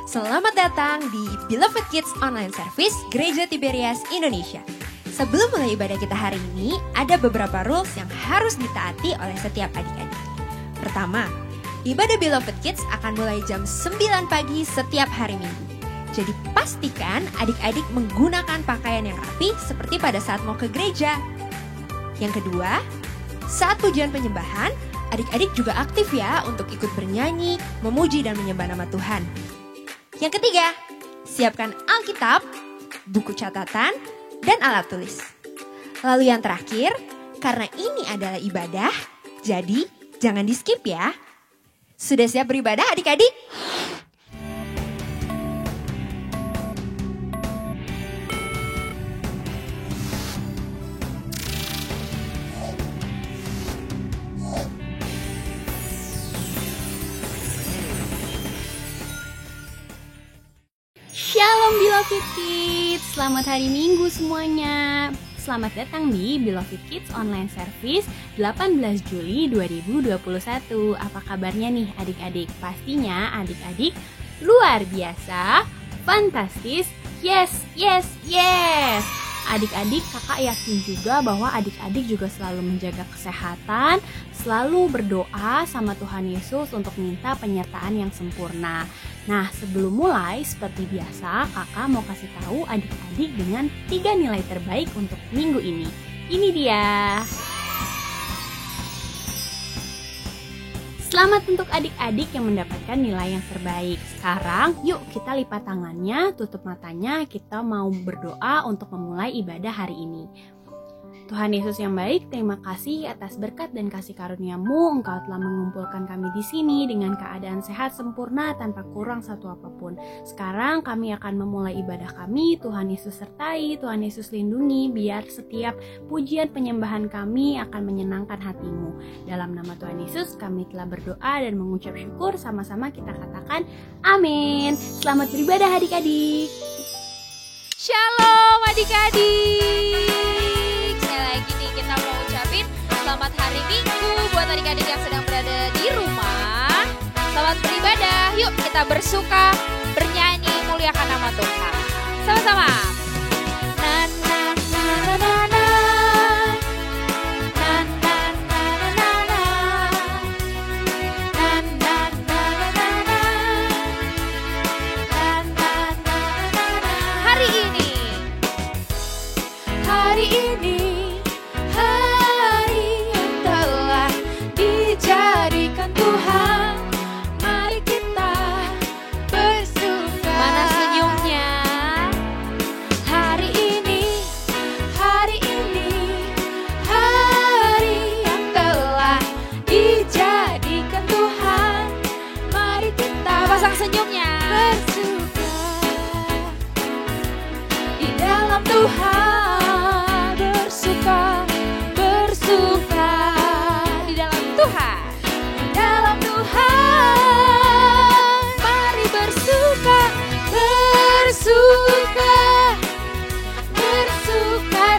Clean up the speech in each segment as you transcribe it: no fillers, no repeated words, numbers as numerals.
Selamat datang di Beloved Kids Online Service Gereja Tiberias Indonesia. Sebelum mulai ibadah kita hari ini, ada beberapa rules yang harus ditaati oleh setiap adik-adik. Pertama, ibadah Beloved Kids akan mulai jam 9 pagi setiap hari Minggu. Jadi pastikan adik-adik menggunakan pakaian yang rapi seperti pada saat mau ke gereja. Yang kedua, saat pujian penyembahan, adik-adik juga aktif ya untuk ikut bernyanyi, memuji dan menyembah nama Tuhan. Yang ketiga, siapkan Alkitab, buku catatan, dan alat tulis. Lalu yang terakhir, karena ini adalah ibadah, jadi jangan di-skip ya. Sudah siap beribadah adik-adik? Shalom Beloved Kids, selamat hari Minggu semuanya. Selamat datang di Beloved Kids Online Service 18 Juli 2021. Apa kabarnya nih adik-adik? Pastinya adik-adik luar biasa, fantastis, yes. Adik-adik, kakak yakin juga bahwa adik-adik juga selalu menjaga kesehatan, selalu berdoa sama Tuhan Yesus untuk minta penyertaan yang sempurna. Nah, sebelum mulai, seperti biasa, kakak mau kasih tahu adik-adik dengan 3 nilai terbaik untuk minggu ini. Ini dia. Selamat untuk adik-adik yang mendapatkan nilai yang terbaik. Sekarang, yuk kita lipat tangannya, tutup matanya, kita mau berdoa untuk memulai ibadah hari ini. Tuhan Yesus yang baik, terima kasih atas berkat dan kasih karunia-Mu. Engkau telah mengumpulkan kami di sini dengan keadaan sehat sempurna tanpa kurang satu apapun. Sekarang kami akan memulai ibadah kami. Tuhan Yesus sertai, Tuhan Yesus lindungi, biar setiap pujian penyembahan kami akan menyenangkan hati-Mu. Dalam nama Tuhan Yesus kami telah berdoa dan mengucap syukur. Sama-sama kita katakan amin. Selamat beribadah adik-adik. Shalom adik-adik. Kita mau ucapin selamat hari Minggu buat adik-adik yang sedang berada di rumah. Selamat beribadah. Yuk kita bersuka, bernyanyi, muliakan nama Tuhan. Sama-sama. Na na na na na na. Senyumnya bersuka di dalam Tuhan, bersuka di dalam Tuhan, mari bersuka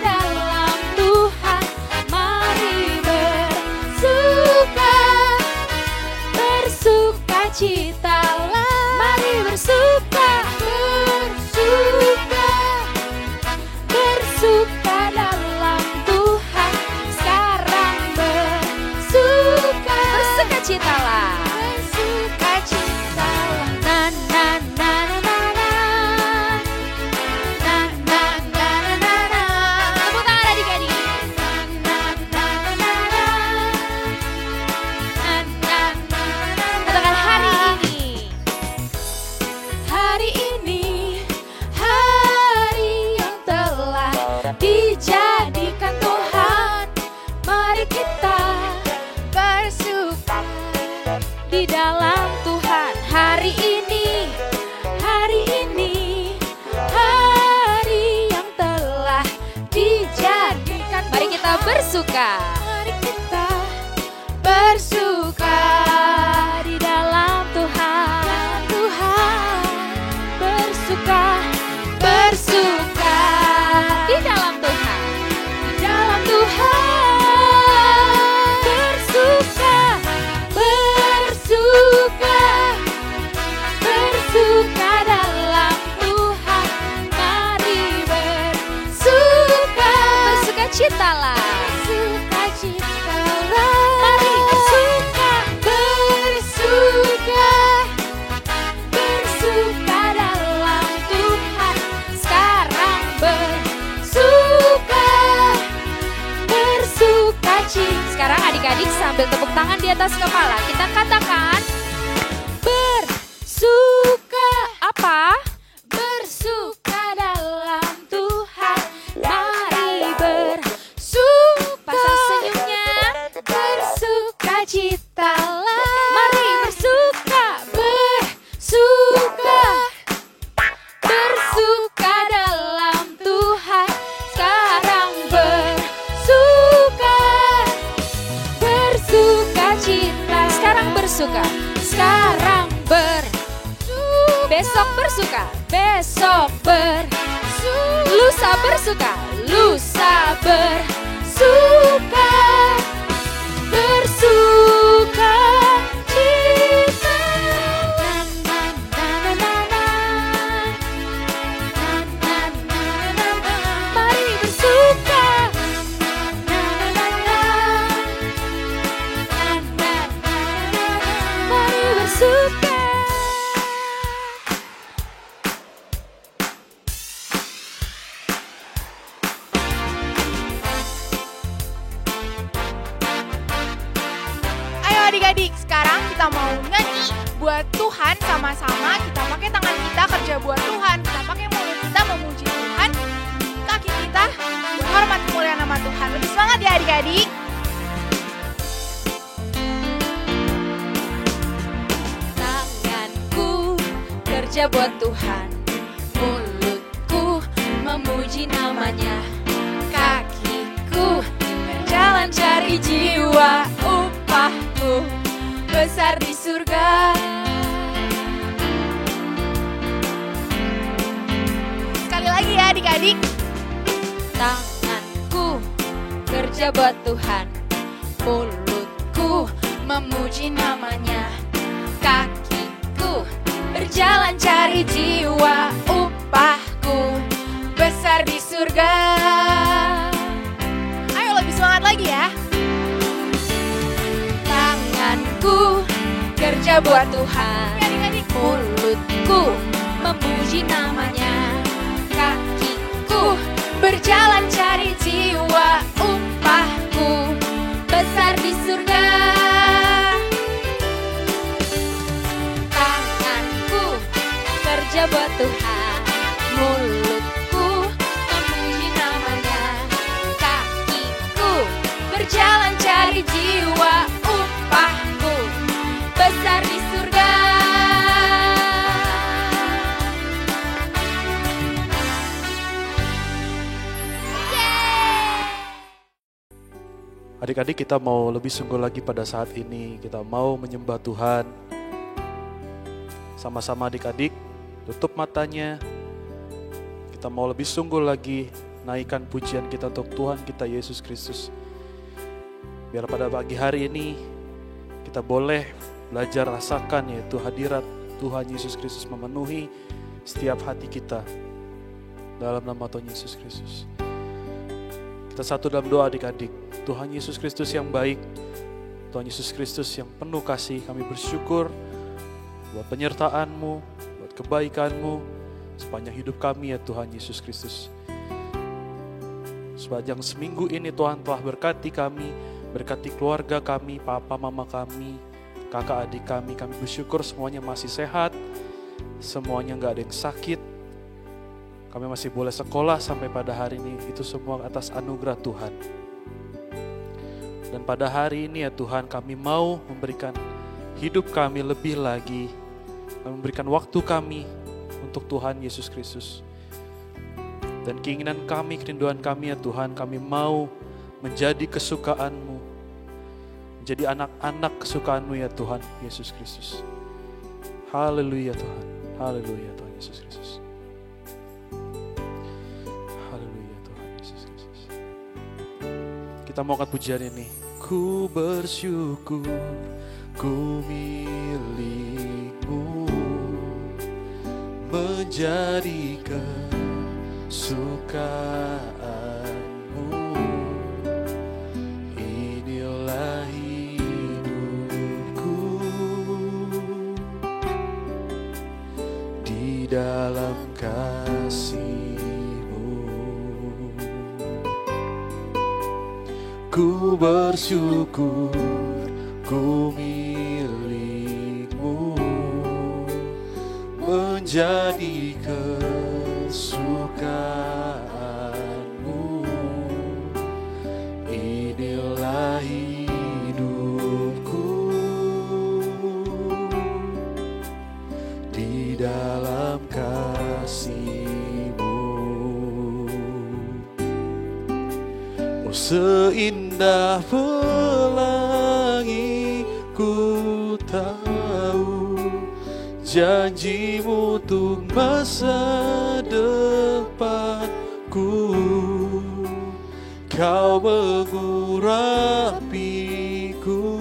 dalam Tuhan, mari bersuka cita. Bersuka dalam Tuhan, sekarang bersuka citalah, na na na na na na, na na na na na. Tepuk tangan adik-adik. Na na na na na, na na na na. Katakan hari ini yang telah dijadikan Tuhan, mari kita bersuka di dalam Tuhan. Hari ini hari yang telah dijadikan Tuhan. Mari kita bersuka, di dalam Tuhan, bersuka di dalam Tuhan, bersuka di atas kepala. Kita katakan bersuka apa? Bersuka dalam Tuhan. Mari bersuka. Pasang senyumnya. Bersuka citalah. Mari bersuka. Bersuka. Bersuka dalam Tuhan. Sekarang bersuka. Bersuka cita. Sekarang bersuka. Sekarang besok bersuka. Besok lusa bersuka. Lusa bersuka. Bersuka cita. Mari bersuka. Mari bersuka. Ayo adik-adik, sekarang kita mau nyanyi buat Tuhan sama-sama. Kita pakai tangan kita kerja buat Tuhan. Kita pakai mulut kita memuji Tuhan. Kaki kita menghormat kemuliaan nama Tuhan. Lebih semangat ya adik-adik. Tanganku kerja buat Tuhan, mulutku memuji namanya, kakiku berjalan cari jiwa, upahku besar di surga. Sekali lagi ya adik-adik. Tanganku kerja buat Tuhan, mulutku memuji namanya, kakiku berjalan cari jiwa, upahku besar di surga. Ayo lebih semangat lagi ya. Tanganku kerja buat Tuhan, Adik-adik. mulutku memuji namanya, kakiku berjalan cari jiwa, upahku besar di surga. Tanganku kerja buat Tuhan, mulutku memuji namanya, kakiku berjalan cari jiwa, upahku besar di surga. Adik-adik, kita mau lebih sungguh lagi pada saat ini. Kita mau menyembah Tuhan. Sama-sama adik-adik, tutup matanya. Kita mau lebih sungguh lagi naikkan pujian kita untuk Tuhan kita Yesus Kristus. Biar pada pagi hari ini kita boleh belajar rasakan yaitu hadirat Tuhan Yesus Kristus memenuhi setiap hati kita. Dalam nama Tuhan Yesus Kristus. Kita satu dalam doa adik-adik. Tuhan Yesus Kristus yang baik, Tuhan Yesus Kristus yang penuh kasih, kami bersyukur buat penyertaan-Mu, buat kebaikan-Mu sepanjang hidup kami ya Tuhan Yesus Kristus. Sepanjang seminggu ini Tuhan telah berkati kami, berkati keluarga kami, papa mama kami, kakak adik kami bersyukur semuanya masih sehat, semuanya gak ada yang sakit. Kami masih boleh sekolah sampai pada hari ini, itu semua atas anugerah Tuhan. Dan pada hari ini ya Tuhan, kami mau memberikan hidup kami lebih lagi, memberikan waktu kami untuk Tuhan Yesus Kristus. Dan keinginan kami, kerinduan kami ya Tuhan, kami mau menjadi kesukaan-Mu, menjadi anak-anak kesukaan-Mu ya Tuhan Yesus Kristus. Haleluya Tuhan, haleluya Tuhan Yesus Kristus. Haleluya Tuhan Yesus Kristus. Kita mau angkat pujian ini. Ku bersyukur, ku milik-Mu, menjadi kesukaan-Mu. Inilah hidupku di dalam kasih-Mu. Ku bersyukur, ku milikmu, menjadi kesukaanmu. Inilah hidupku di dalam kasih-Mu. Oh, seindah pelangi ku tahu janji-Mu untuk masa depanku. Kau mengurapiku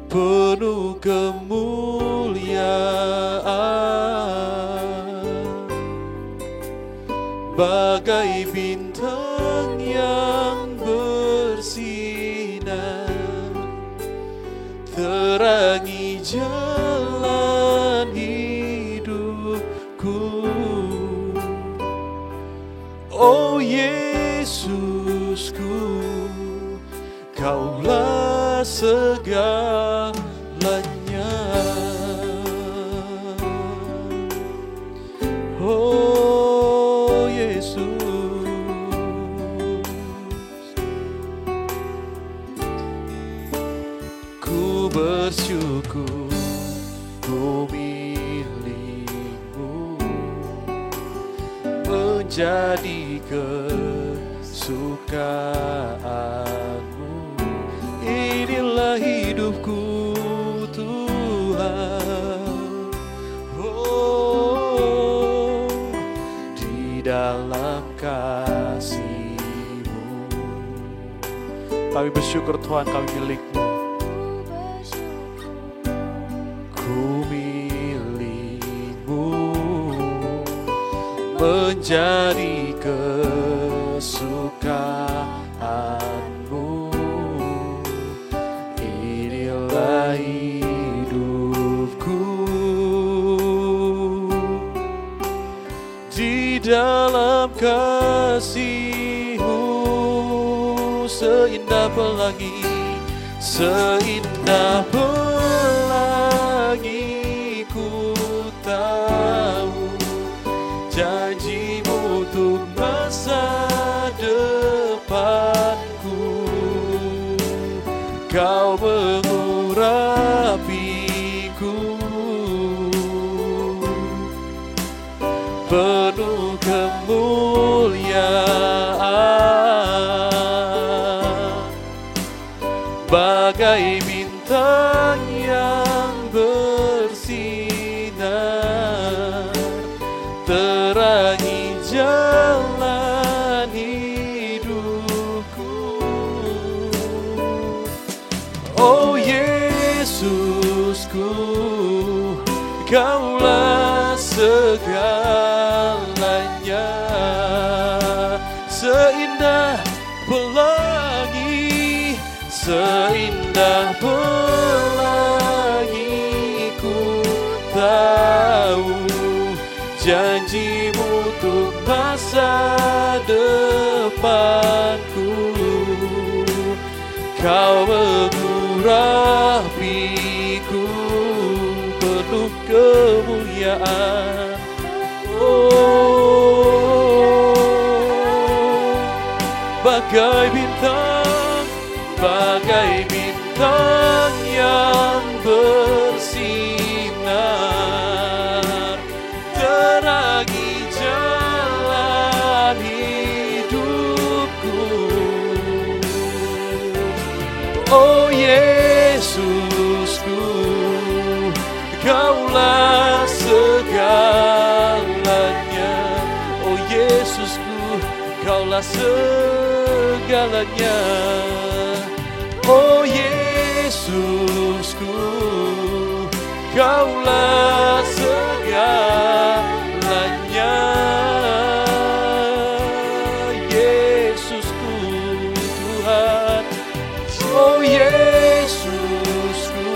penuh kemuliaan, bagai bintang yang bersinar, terangi jalan hidupku. Oh Yesusku, Kaulah segalanya. Oh Yesus, ku bersyukur ku milik-Mu, menjadi kesukaan-Mu. Inilah hidupku Tuhan, oh, di dalam kasih-Mu. Kami bersyukur Tuhan, kami milik-Mu. Ku milik-Mu, menjadi kesukaan-Mu. Inilah hidupku di dalam kasih-Mu. Seindah pelangi, seindah pelangi ku tahu janji-Mu untuk masa depanku. Kau mengurapiku penuh kemuliaan, bagai bintang yang bersinar, terangi jalan hidupku. Oh Yesusku, Kaulah segalanya. Seindah pelangi, seindah pelangi ku tahu janji-Mu untuk masa depanku. Kau mengurapiku penuh kemuliaan. Oh, bagai bintang yang bersinar, terangi jalan hidupku. Oh Yesusku, Kaulah segalanya. Oh Yesusku, Kaulah segalanya. Oh Yesusku, Kaulah segalanya. Yesusku Tuhan, oh Yesusku,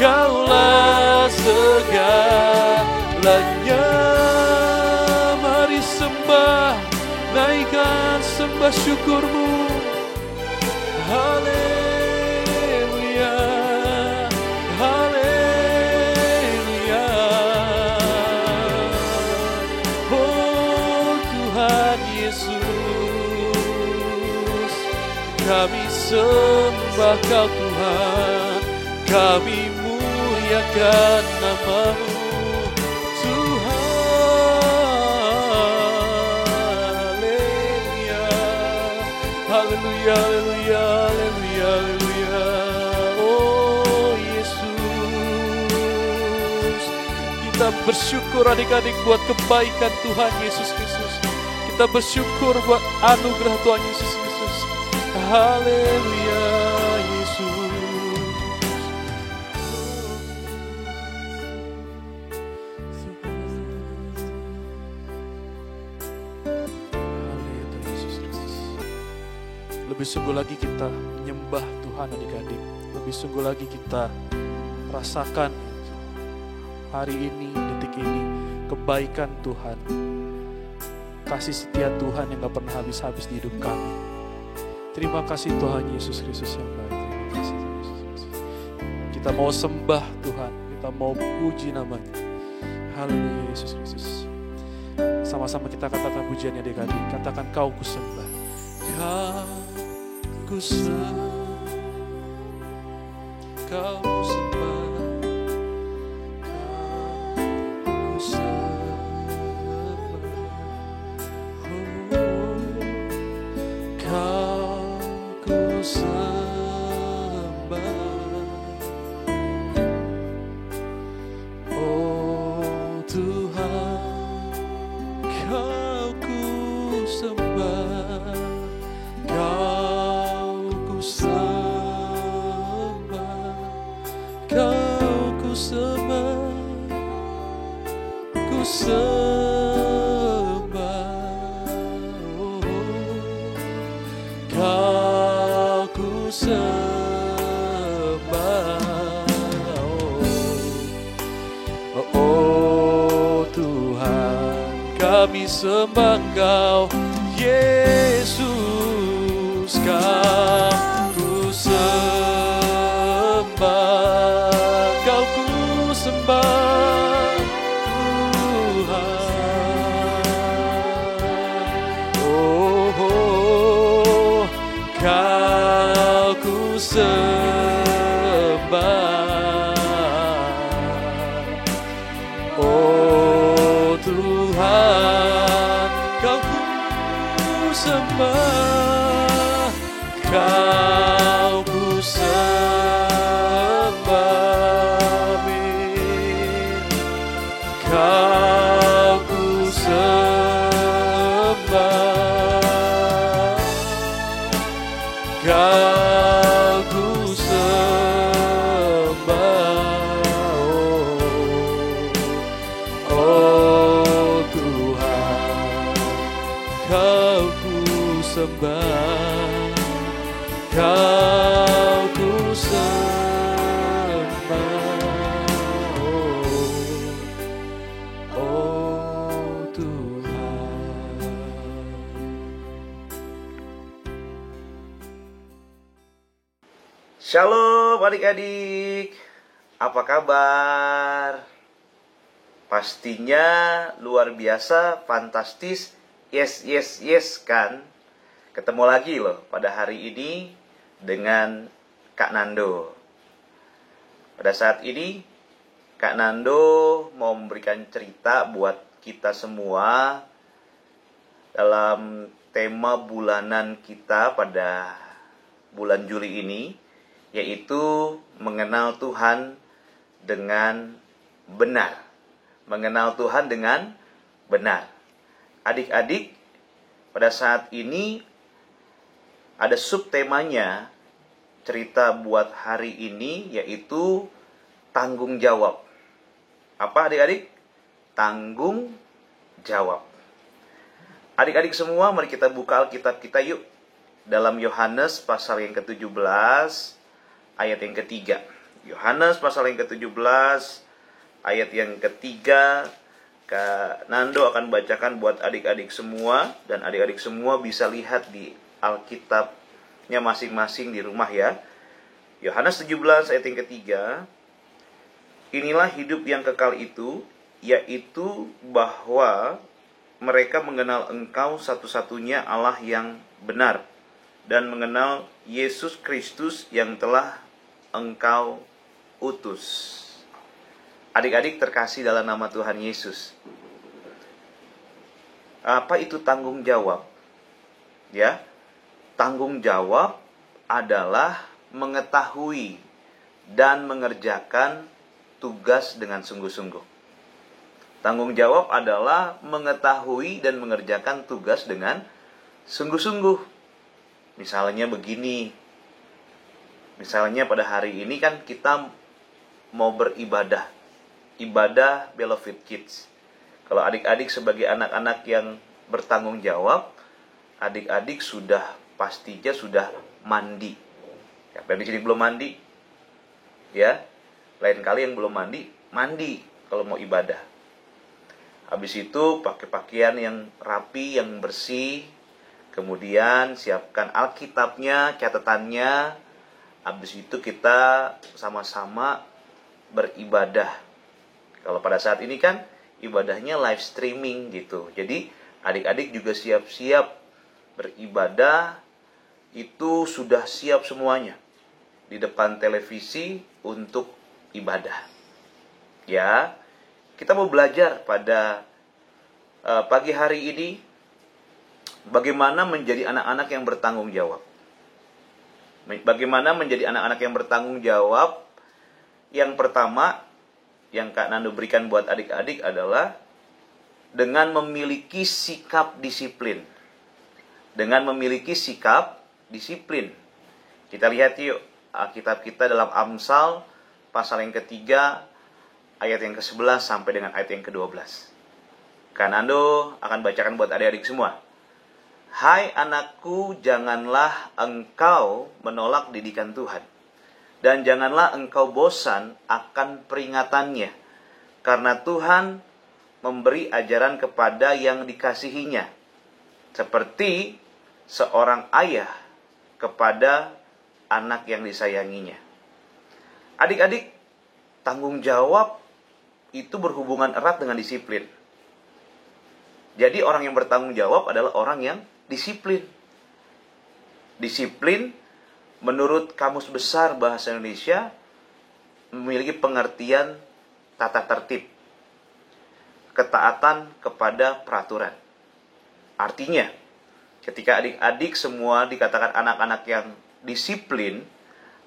Kaulah segalanya. Mari sembah, naikkan sembah syukur-Mu. sembah Kau Tuhan, kami muliakan nama-Mu Tuhan. Haleluya, haleluya, haleluya, haleluya. Oh Yesus, kita bersyukur adik-adik buat kebaikan Tuhan Yesus Kristus. Kita bersyukur buat anugerah Tuhan Yesus Kristus. Haleluya Yesus. Haleluya Yesus Kristus. Lebih sungguh lagi kita menyembah Tuhan adik-adik. Lebih sungguh lagi kita rasakan hari ini, detik ini, kebaikan Tuhan. Kasih setia Tuhan yang gak pernah habis-habis di hidup kami. Terima kasih Tuhan Yesus Kristus yang baik. Terima kasih Tuhan Yesus Kristus. Kita mau sembah Tuhan, kita mau puji namanya. Haleluya Yesus Kristus. Sama-sama kita katakan pujiannya adik-adik. Katakan Kau ku sembah. Kau ku sembah. Kau ku sembah. Kau ku sembah. Kami sembah Engkau, Yesus, Kau ku sembah, Kau ku sembah, Tuhan. Oh, Kau ku sembah. Oh Tuhan, Kau ku sembah, Kau ku sembah, amin. Kau ku sembah, Kau ku sembah. Oh Tuhan, Kau ku sembah, Kau ku sembah. Oh Tuhan. Shalom adik-adik, apa kabar? Pastinya luar biasa, fantastis, yes, yes, yes kan? Ketemu lagi loh pada hari ini dengan Kak Nando. Pada saat ini, Kak Nando mau memberikan cerita buat kita semua dalam tema bulanan kita pada bulan Juli ini, yaitu mengenal Tuhan dengan benar. Mengenal Tuhan dengan benar. Adik-adik, pada saat ini ada subtemanya cerita buat hari ini, yaitu tanggung jawab. Apa adik-adik? Tanggung jawab. Adik-adik semua, mari kita buka Alkitab kita yuk. Dalam Yohanes pasal yang ke-17, ayat yang ketiga. Yohanes pasal yang ke-17, ayat yang ketiga. Kak Nando akan bacakan buat adik-adik semua, dan adik-adik semua bisa lihat di Alkitabnya masing-masing di rumah ya. Yohanes 17 ayat yang ketiga. Inilah hidup yang kekal itu, yaitu bahwa mereka mengenal Engkau satu-satunya Allah yang benar, dan mengenal Yesus Kristus yang telah engkau utus. Adik-adik terkasih dalam nama Tuhan Yesus. Apa itu tanggung jawab? Ya, tanggung jawab adalah mengetahui dan mengerjakan tugas dengan sungguh-sungguh. Tanggung jawab adalah mengetahui dan mengerjakan tugas dengan sungguh-sungguh. Misalnya begini. Misalnya pada hari ini kan kita mau beribadah. Ibadah Beloved Kids. Kalau adik-adik sebagai anak-anak yang bertanggung jawab, adik-adik pastinya sudah mandi. Siapa yang di sini belum mandi? Ya, lain kali yang belum mandi kalau mau ibadah. Habis itu pakai pakaian yang rapi, yang bersih. Kemudian siapkan Alkitabnya, catatannya. Habis itu kita sama-sama beribadah. Kalau pada saat ini kan ibadahnya live streaming gitu. Jadi adik-adik juga siap-siap beribadah. Itu sudah siap semuanya di depan televisi untuk ibadah. Ya, kita mau belajar pada pagi hari ini bagaimana menjadi anak-anak yang bertanggung jawab. Bagaimana menjadi anak-anak yang bertanggung jawab? Yang pertama yang Kak Nando berikan buat adik-adik adalah dengan memiliki sikap disiplin. Dengan memiliki sikap disiplin. Kita lihat yuk Alkitab kita dalam Amsal pasal yang ketiga ayat yang ke-11 sampai dengan ayat yang ke-12. Kak Nando akan bacakan buat adik-adik semua. Hai anakku, janganlah engkau menolak didikan Tuhan. Dan janganlah engkau bosan akan peringatannya. Karena Tuhan memberi ajaran kepada yang dikasihinya. Seperti seorang ayah kepada anak yang disayanginya. Adik-adik, tanggung jawab itu berhubungan erat dengan disiplin. Jadi orang yang bertanggung jawab adalah orang yang disiplin. Disiplin menurut Kamus Besar Bahasa Indonesia memiliki pengertian tata tertib, ketaatan kepada peraturan. Artinya, ketika adik-adik semua dikatakan anak-anak yang disiplin,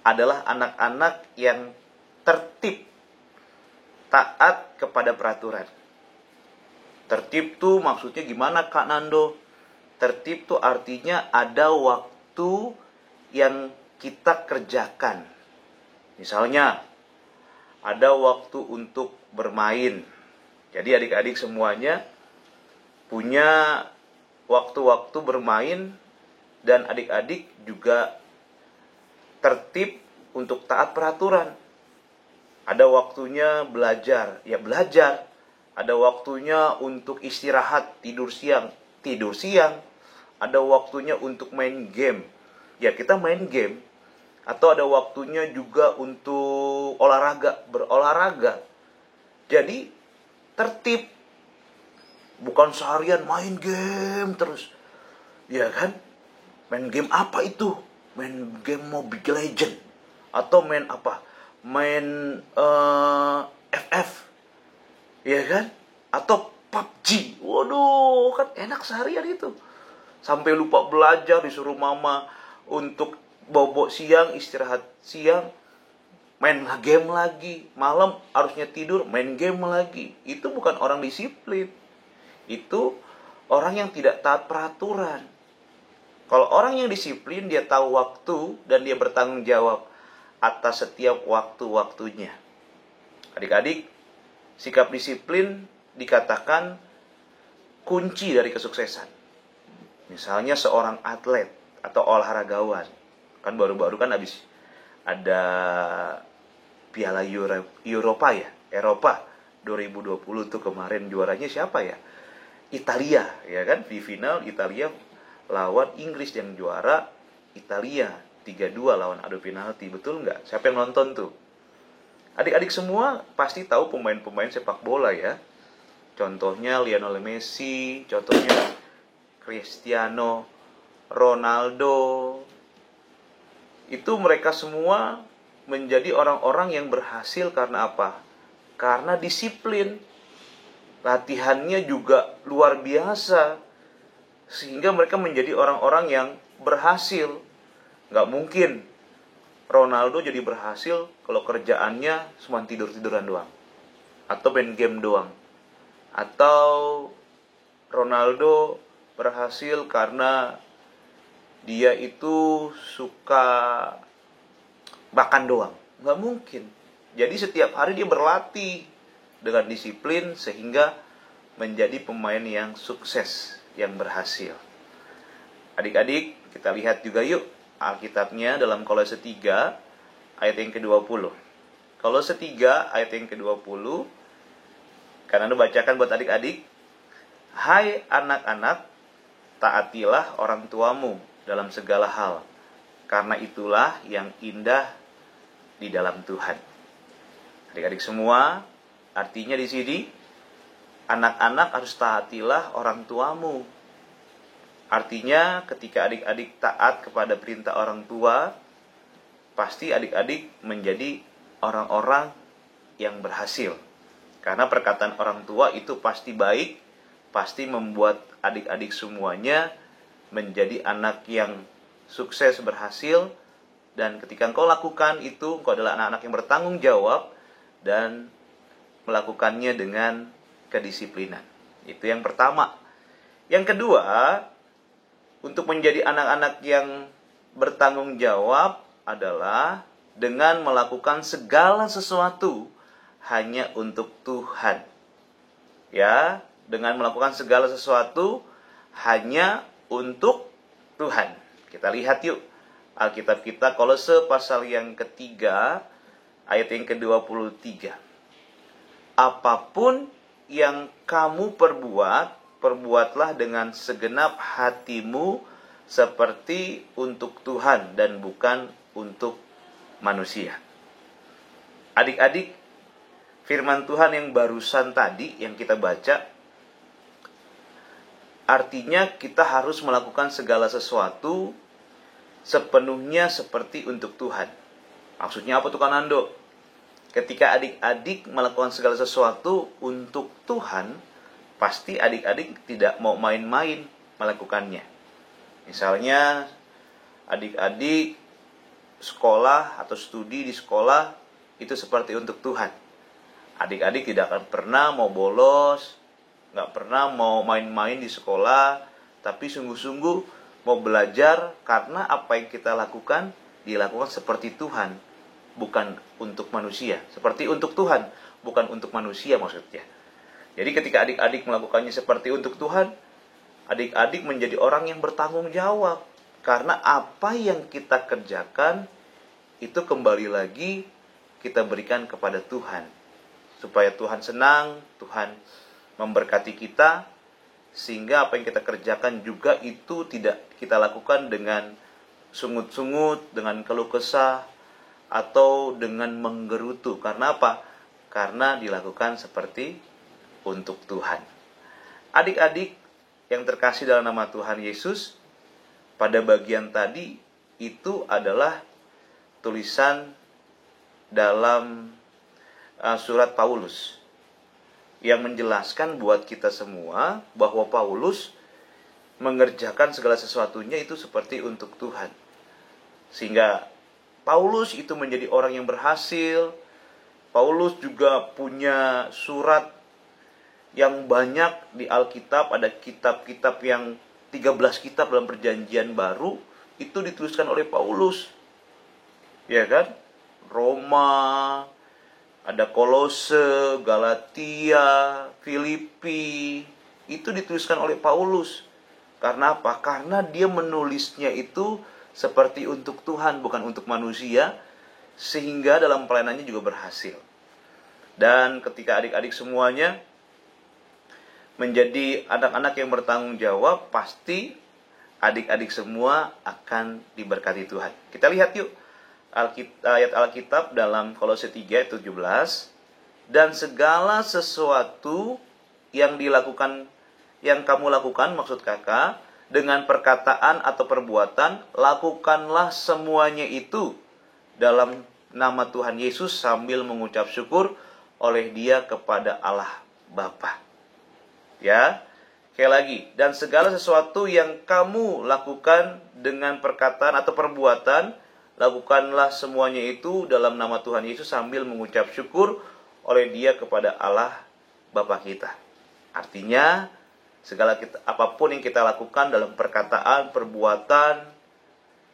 adalah anak-anak yang tertib, taat kepada peraturan. Tertib tuh maksudnya gimana Kak Nando? Tertib tuh artinya ada waktu yang kita kerjakan. Misalnya, ada waktu untuk bermain. Jadi adik-adik semuanya punya waktu-waktu bermain. Dan adik-adik juga tertib untuk taat peraturan. Ada waktunya belajar, ya belajar. Ada waktunya untuk istirahat, tidur siang. Ada waktunya untuk main game. Ya kita main game. Atau ada waktunya juga untuk berolahraga. Jadi tertib. Bukan seharian main game terus. Ya kan? Main game apa itu? Main game Mobile Legend. Atau main apa? Main FF. Ya kan? Atau PUBG. Waduh, kan enak seharian itu. Sampai lupa belajar, disuruh mama untuk bobok siang, istirahat siang, main game lagi. Malam harusnya tidur, main game lagi. Itu bukan orang disiplin. Itu orang yang tidak taat peraturan. Kalau orang yang disiplin, dia tahu waktu dan dia bertanggung jawab atas setiap waktu-waktunya. Adik-adik, sikap disiplin dikatakan kunci dari kesuksesan. Misalnya seorang atlet atau olahragawan. Kan baru-baru kan habis ada Piala Eropa ya. Eropa 2020 tuh kemarin juaranya siapa ya? Italia, ya kan? Di final Italia lawan Inggris, yang juara Italia 3-2 lawan adu penalti. Betul nggak? Siapa yang nonton tuh? Adik-adik semua pasti tahu pemain-pemain sepak bola ya. Contohnya Lionel Messi, contohnya Cristiano Ronaldo. Itu mereka semua menjadi orang-orang yang berhasil karena apa? Karena disiplin. Latihannya juga luar biasa. Sehingga mereka menjadi orang-orang yang berhasil. Nggak mungkin Ronaldo jadi berhasil kalau kerjaannya cuma tidur-tiduran doang. Atau main game doang. Atau Ronaldo berhasil karena dia itu suka makan doang. Nggak mungkin. Jadi setiap hari dia berlatih dengan disiplin sehingga menjadi pemain yang sukses, yang berhasil. Adik-adik, kita lihat juga yuk Alkitabnya dalam Kolose 3 ayat yang ke-20. Kolose 3 ayat yang ke-20. Karena Anda bacakan buat adik-adik. Hai anak-anak, taatilah orang tuamu dalam segala hal, karena itulah yang indah di dalam Tuhan. Adik-adik semua, artinya di sini anak-anak harus taatilah orang tuamu. Artinya ketika adik-adik taat kepada perintah orang tua, pasti adik-adik menjadi orang-orang yang berhasil. Karena perkataan orang tua itu pasti baik, pasti membuat adik-adik semuanya menjadi anak yang sukses, berhasil. Dan ketika engkau lakukan itu, engkau adalah anak-anak yang bertanggung jawab dan melakukannya dengan kedisiplinan. Itu yang pertama. Yang kedua, untuk menjadi anak-anak yang bertanggung jawab adalah dengan melakukan segala sesuatu hanya untuk Tuhan. Ya, dengan melakukan segala sesuatu hanya untuk Tuhan. Kita lihat yuk Alkitab kita, Kolose pasal yang ketiga ayat yang ke-23. Apapun yang kamu perbuatlah dengan segenap hatimu seperti untuk Tuhan dan bukan untuk manusia. Adik-adik, firman Tuhan yang barusan tadi yang kita baca, artinya kita harus melakukan segala sesuatu sepenuhnya seperti untuk Tuhan. Maksudnya apa tuh Kanando? Ketika adik-adik melakukan segala sesuatu untuk Tuhan, pasti adik-adik tidak mau main-main melakukannya. Misalnya adik-adik sekolah atau studi di sekolah itu seperti untuk Tuhan. Adik-adik tidak akan pernah mau bolos, nggak pernah mau main-main di sekolah, tapi sungguh-sungguh mau belajar karena apa yang kita lakukan dilakukan seperti Tuhan, bukan untuk manusia. Seperti untuk Tuhan, bukan untuk manusia maksudnya. Jadi ketika adik-adik melakukannya seperti untuk Tuhan, adik-adik menjadi orang yang bertanggung jawab. Karena apa yang kita kerjakan, itu kembali lagi kita berikan kepada Tuhan. Supaya Tuhan senang, Tuhan memberkati kita, sehingga apa yang kita kerjakan juga itu tidak kita lakukan dengan sungut-sungut, dengan keluh kesah, atau dengan menggerutu. Karena apa? Karena dilakukan seperti untuk Tuhan. Adik-adik yang terkasih dalam nama Tuhan Yesus, pada bagian tadi itu adalah tulisan dalam surat Paulus yang menjelaskan buat kita semua bahwa Paulus mengerjakan segala sesuatunya itu seperti untuk Tuhan. Sehingga Paulus itu menjadi orang yang berhasil. Paulus juga punya surat yang banyak di Alkitab, ada kitab-kitab yang 13 kitab dalam perjanjian baru itu dituliskan oleh Paulus. Ya kan? Roma, ada Kolose, Galatia, Filipi, itu dituliskan oleh Paulus. Karena apa? Karena dia menulisnya itu seperti untuk Tuhan, bukan untuk manusia, sehingga dalam pelayanannya juga berhasil. Dan ketika adik-adik semuanya menjadi anak-anak yang bertanggung jawab, pasti adik-adik semua akan diberkati Tuhan. Kita lihat yuk ayat Alkitab dalam Kolose 3 ayat 17. Dan segala sesuatu yang kamu lakukan, maksud kakak, dengan perkataan atau perbuatan, lakukanlah semuanya itu dalam nama Tuhan Yesus sambil mengucap syukur oleh Dia kepada Allah Bapa. Ya, sekali lagi, dan segala sesuatu yang kamu lakukan dengan perkataan atau perbuatan, lakukanlah semuanya itu dalam nama Tuhan Yesus sambil mengucap syukur oleh Dia kepada Allah Bapa kita. Artinya, apapun yang kita lakukan dalam perkataan, perbuatan,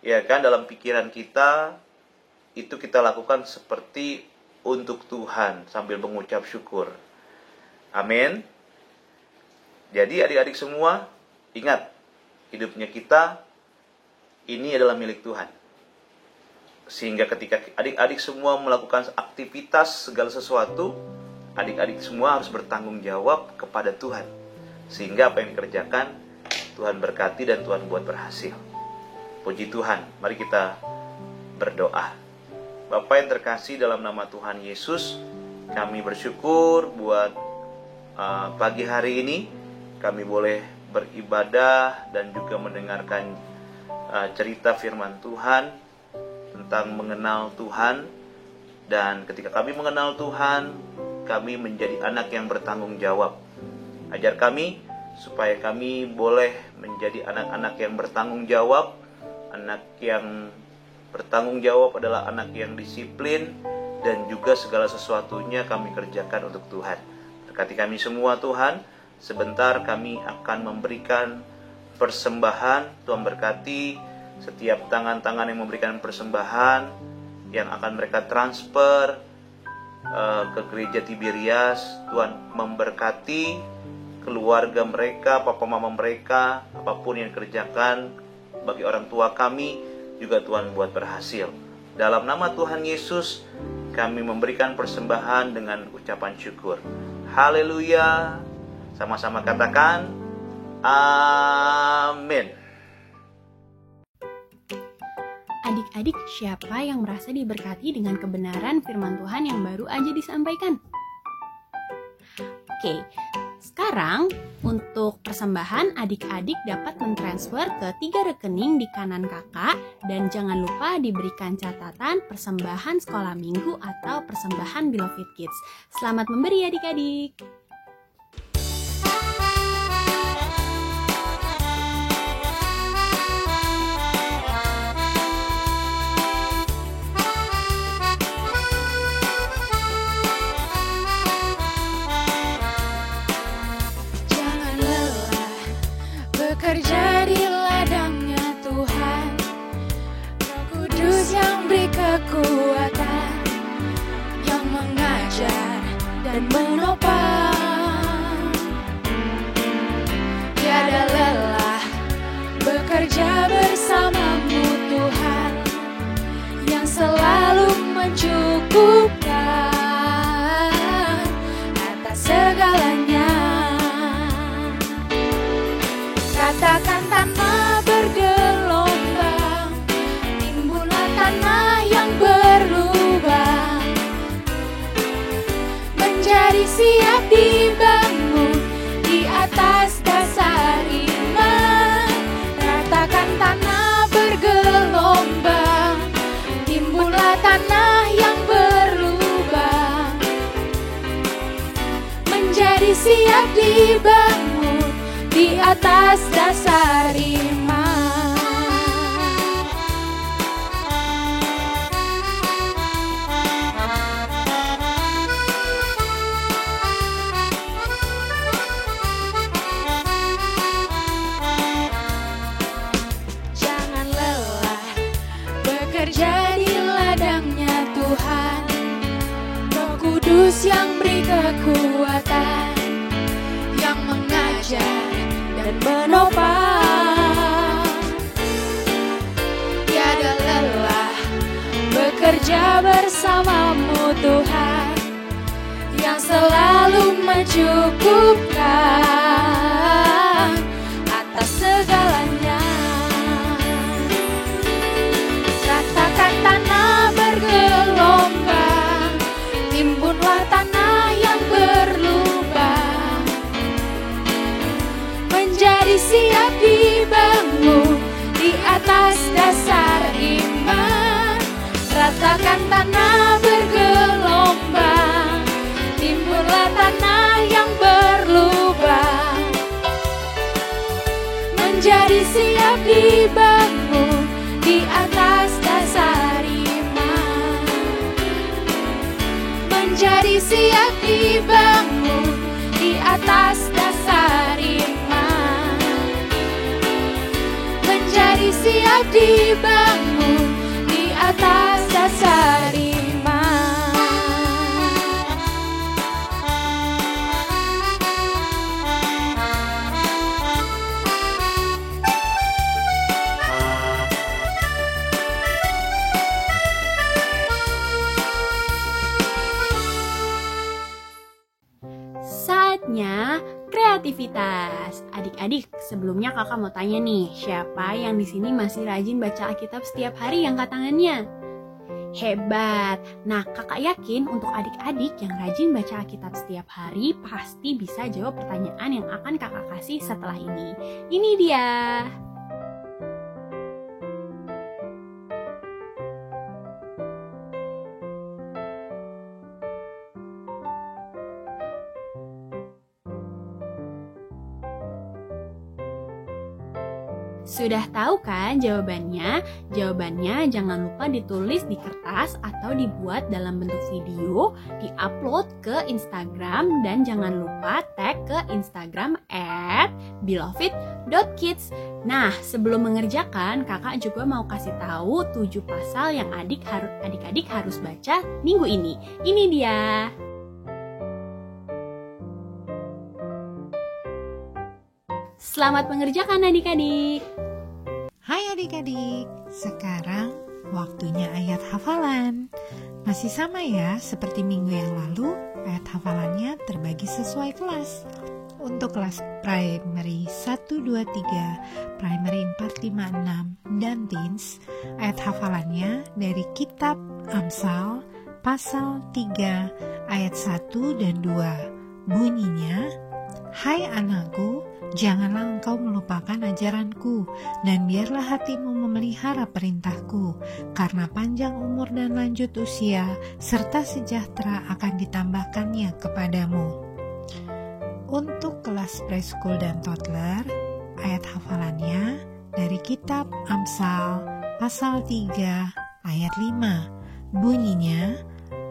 ya kan, dalam pikiran kita, itu kita lakukan seperti untuk Tuhan sambil mengucap syukur. Amin. Jadi adik-adik semua, ingat, hidupnya kita ini adalah milik Tuhan. Sehingga ketika adik-adik semua melakukan aktivitas segala sesuatu, adik-adik semua harus bertanggung jawab kepada Tuhan. Sehingga apa yang dikerjakan, Tuhan berkati dan Tuhan buat berhasil. Puji Tuhan, mari kita berdoa. Bapa yang terkasih, dalam nama Tuhan Yesus, kami bersyukur buat pagi hari ini. Kami boleh beribadah dan juga mendengarkan cerita firman Tuhan tentang mengenal Tuhan. Dan ketika kami mengenal Tuhan, kami menjadi anak yang bertanggung jawab. Ajar kami supaya kami boleh menjadi anak-anak yang bertanggung jawab. Anak yang bertanggung jawab adalah anak yang disiplin, dan juga segala sesuatunya kami kerjakan untuk Tuhan. Berkati kami semua Tuhan. Sebentar kami akan memberikan persembahan. Tuhan berkati setiap tangan-tangan yang memberikan persembahan, yang akan mereka transfer ke gereja Tiberias. Tuhan memberkati keluarga mereka, papa mama mereka, apapun yang dikerjakan bagi orang tua kami, juga Tuhan buat berhasil. Dalam nama Tuhan Yesus, kami memberikan persembahan dengan ucapan syukur. Haleluya. Sama-sama katakan, amin. Adik-adik, siapa yang merasa diberkati dengan kebenaran firman Tuhan yang baru aja disampaikan? Oke, sekarang untuk persembahan, adik-adik dapat mentransfer ke 3 rekening di kanan kakak, dan jangan lupa diberikan catatan persembahan sekolah minggu atau persembahan Beloved Kids. Selamat memberi adik-adik. Bekerja di ladangnya Tuhan, Roh Kudus yang beri kekuatan, yang mengajar dan menopang. Tiada lelah bekerja bersamamu Tuhan, yang selalu mencukupkan atas segalanya. Katakan tanah bergelombang, timbullah tanah yang berlubang, menjadi siap dibangun di atas dasar iman. Katakan tanah bergelombang, timbullah tanah yang berlubang, menjadi siap dibangun di atas dasar iman. Jangan lelah bekerja di ladangnya Tuhan, Roh Kudus yang beri kekuatan, yang mengajar dan menopang. Tiada lelah bekerja bersamamu Tuhan, yang selalu mencukupkan atas segalanya. Katakan tanah bergelombang, timbunlah tanah yang berlubang, menjadi siap dibangun ratakan tanah bergelombang, timbullah tanah yang berlubang, menjadi siap dibangun di atas dasar iman, menjadi siap dibangun di atas dasar iman, menjadi siap dibangun di atas dasar iman. Saatnya kreativitas. Adik-adik, sebelumnya kakak mau tanya nih, siapa yang di sini masih rajin baca Alkitab setiap hari yang angkat tangannya? Hebat. Nah, kakak yakin untuk adik-adik yang rajin baca Alkitab setiap hari pasti bisa jawab pertanyaan yang akan kakak kasih setelah ini. Ini dia. Sudah tahu kan jawabannya? Jawabannya jangan lupa ditulis di kertas atau dibuat dalam bentuk video, di-upload ke Instagram, dan jangan lupa tag ke Instagram @beloved.kids. Nah, sebelum mengerjakan, kakak juga mau kasih tahu 7 pasal yang adik-adik harus baca minggu ini. Ini dia. Selamat mengerjakan adik-adik. Hai adik-adik, sekarang waktunya ayat hafalan. Masih sama ya seperti minggu yang lalu, ayat hafalannya terbagi sesuai kelas. Untuk kelas primary 1, 2, 3, primary 4, 5, 6, dan teens, ayat hafalannya dari kitab Amsal pasal 3 ayat 1 dan 2. Bunyinya, "Hai anakku, janganlah engkau melupakan ajaranku, dan biarlah hatimu memelihara perintahku, karena panjang umur dan lanjut usia, serta sejahtera akan ditambahkannya kepadamu." Untuk kelas preschool dan toddler, ayat hafalannya dari kitab Amsal pasal 3 ayat 5. Bunyinya,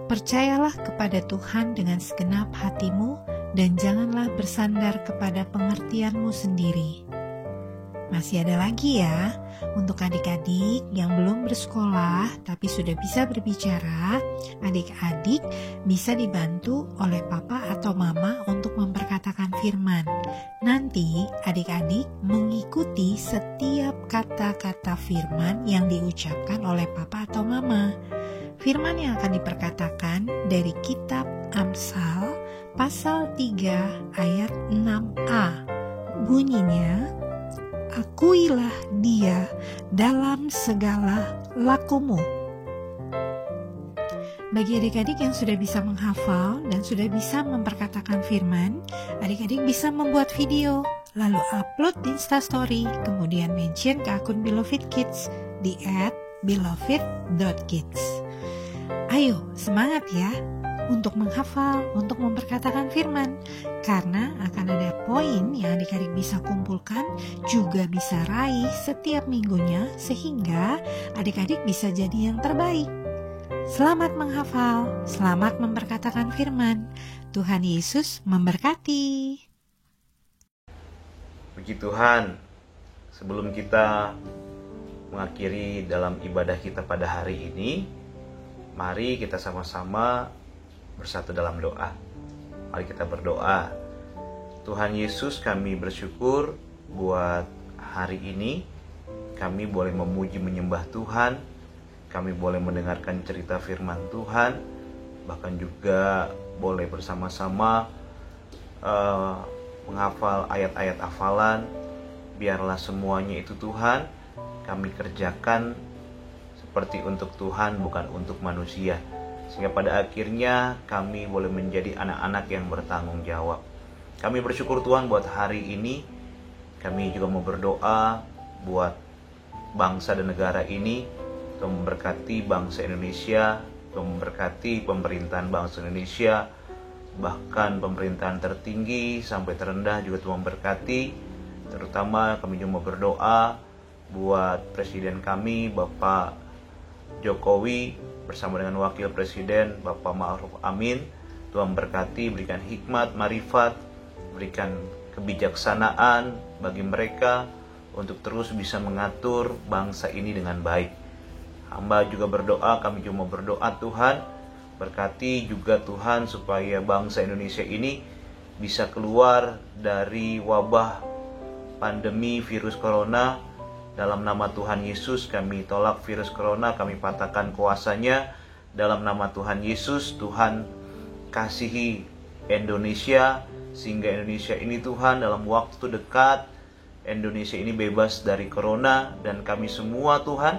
"Percayalah kepada Tuhan dengan segenap hatimu, dan janganlah bersandar kepada pengertianmu sendiri." Masih ada lagi ya, untuk adik-adik yang belum bersekolah tapi sudah bisa berbicara, adik-adik bisa dibantu oleh papa atau mama untuk memperkatakan firman. Nanti adik-adik mengikuti setiap kata-kata firman yang diucapkan oleh papa atau mama. Firman yang akan diperkatakan dari kitab Amsal pasal 3 ayat 6a. Bunyinya, "Akuilah Dia dalam segala lakumu." Bagi adik-adik yang sudah bisa menghafal dan sudah bisa memperkatakan firman, adik-adik bisa membuat video, lalu upload di Instastory, kemudian mention ke akun Beloved Kids di @beloved.kids. Ayo, semangat ya untuk menghafal, untuk memperkatakan firman, karena akan ada poin yang adik-adik bisa kumpulkan, juga bisa raih setiap minggunya, sehingga adik-adik bisa jadi yang terbaik. Selamat menghafal, selamat memperkatakan firman. Tuhan Yesus memberkati. Puji Tuhan, sebelum kita mengakhiri dalam ibadah kita pada hari ini, mari kita sama-sama bersatu dalam doa. Mari kita berdoa. Tuhan Yesus, kami bersyukur buat hari ini. Kami boleh memuji menyembah Tuhan. Kami boleh mendengarkan cerita firman Tuhan. Bahkan juga boleh bersama-sama menghafal ayat-ayat hafalan. Biarlah semuanya itu Tuhan kami kerjakan seperti untuk Tuhan, bukan untuk manusia. Sehingga pada akhirnya kami boleh menjadi anak-anak yang bertanggung jawab. Kami bersyukur Tuhan buat hari ini. Kami juga mau berdoa buat bangsa dan negara ini. Tuhan memberkati bangsa Indonesia, Tuhan memberkati pemerintahan bangsa Indonesia, bahkan pemerintahan tertinggi sampai terendah juga Tuhan memberkati. Terutama kami juga mau berdoa buat Presiden kami, Bapak Jokowi, bersama dengan Wakil Presiden Bapak Ma'ruf Amin. Tuhan berkati, berikan hikmat, marifat, berikan kebijaksanaan bagi mereka untuk terus bisa mengatur bangsa ini dengan baik. Hamba juga berdoa, kami juga mau berdoa Tuhan, berkati juga Tuhan supaya bangsa Indonesia ini bisa keluar dari wabah pandemi virus corona. Dalam nama Tuhan Yesus kami tolak virus corona, kami patahkan kuasanya. Dalam nama Tuhan Yesus, Tuhan kasihi Indonesia, sehingga Indonesia ini Tuhan dalam waktu dekat, Indonesia ini bebas dari corona. Dan kami semua Tuhan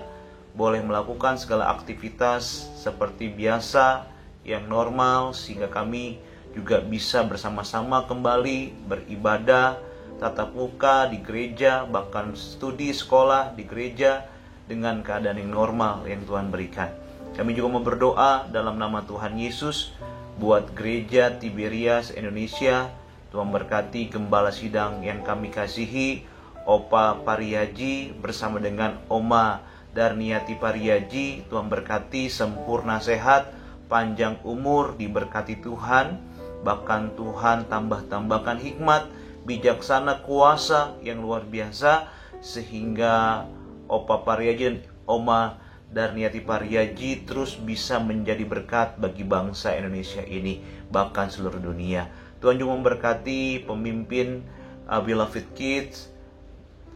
boleh melakukan segala aktivitas seperti biasa yang normal, sehingga kami juga bisa bersama-sama kembali beribadah tatap muka di gereja, bahkan studi sekolah di gereja dengan keadaan yang normal yang Tuhan berikan. Kami juga mau berdoa dalam nama Tuhan Yesus buat gereja Tiberias Indonesia. Tuhan berkati gembala sidang yang kami kasihi, Opa Pariyaji bersama dengan Oma Darniati Pariyaji. Tuhan berkati sempurna sehat, panjang umur, diberkati Tuhan. Bahkan Tuhan tambahkan hikmat, bijaksana, kuasa yang luar biasa, sehingga Opa Pariyaji dan Oma Darniati Pariyaji terus bisa menjadi berkat bagi bangsa Indonesia ini, bahkan seluruh dunia. Tuhan juga memberkati pemimpin Beloved Kids,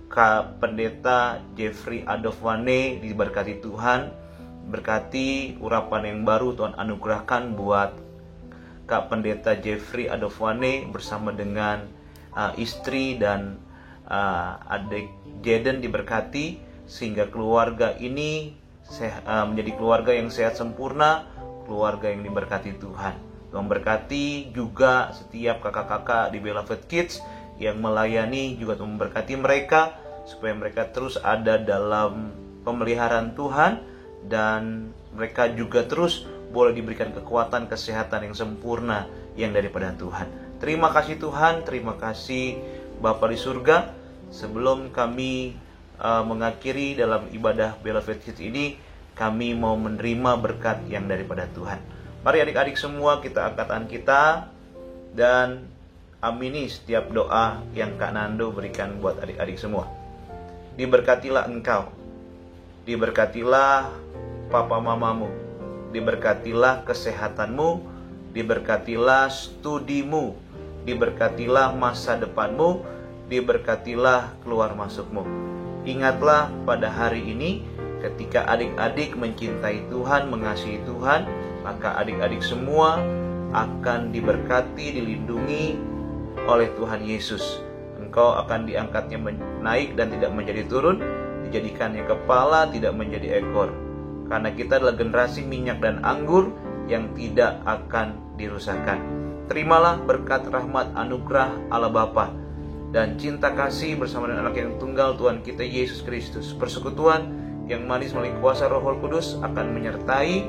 Kak Pendeta Jeffrey Adolfwane, diberkati Tuhan. Berkati urapan yang baru Tuhan anugerahkan buat Kak Pendeta Jeffrey Adolfwane bersama dengan istri dan adik Jaden, diberkati sehingga keluarga ini menjadi keluarga yang sehat sempurna, keluarga yang diberkati Tuhan. Tuhan berkati juga setiap kakak-kakak di Beloved Kids yang melayani, juga Tuhan memberkati mereka supaya mereka terus ada dalam pemeliharaan Tuhan, dan mereka juga terus boleh diberikan kekuatan, kesehatan yang sempurna yang daripada Tuhan. Terima kasih Tuhan, terima kasih Bapa di surga. Sebelum kami mengakhiri dalam ibadah Beloved Kids ini, kami mau menerima berkat yang daripada Tuhan. Mari adik-adik semua kita angkat tangan kita dan amini setiap doa yang Kak Nando berikan buat adik-adik semua. Diberkatilah engkau, diberkatilah papa mamamu, diberkatilah kesehatanmu, diberkatilah studimu, diberkatilah masa depanmu, diberkatilah keluar masukmu. Ingatlah pada hari ini, ketika adik-adik mencintai Tuhan, mengasihi Tuhan, maka adik-adik semua akan diberkati, dilindungi oleh Tuhan Yesus. Engkau akan diangkatnya naik dan tidak menjadi turun, dijadikannya kepala, tidak menjadi ekor. Karena kita adalah generasi minyak dan anggur yang tidak akan dirusakkan. Terimalah berkat rahmat anugerah Allah Bapa dan cinta kasih bersama dengan anak yang tunggal Tuhan kita Yesus Kristus. Persekutuan yang manis melalui kuasa Roh Kudus akan menyertai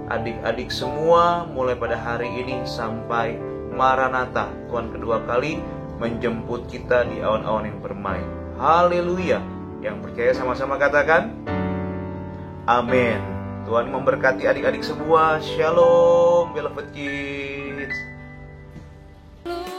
adik-adik semua mulai pada hari ini sampai Maranatha, Tuhan kedua kali menjemput kita di awan-awan yang bermain. Haleluya. Yang percaya sama-sama katakan amin. Tuhan memberkati adik-adik semua. Shalom Beloved Kids.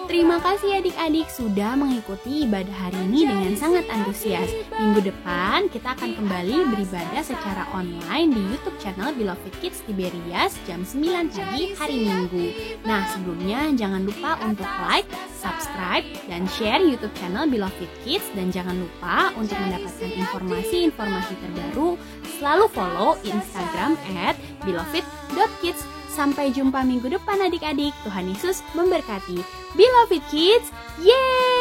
Terima kasih adik-adik sudah mengikuti ibadah hari ini dengan sangat antusias. Minggu depan kita akan kembali beribadah secara online di YouTube channel Beloved Kids Tiberias jam 9 pagi hari Minggu. Nah, sebelumnya jangan lupa untuk like, subscribe, dan share YouTube channel Beloved Kids. Dan jangan lupa untuk mendapatkan informasi-informasi terbaru, selalu follow Instagram @beloved.kids. Sampai jumpa minggu depan adik-adik. Tuhan Yesus memberkati. Beloved Kids, yeay!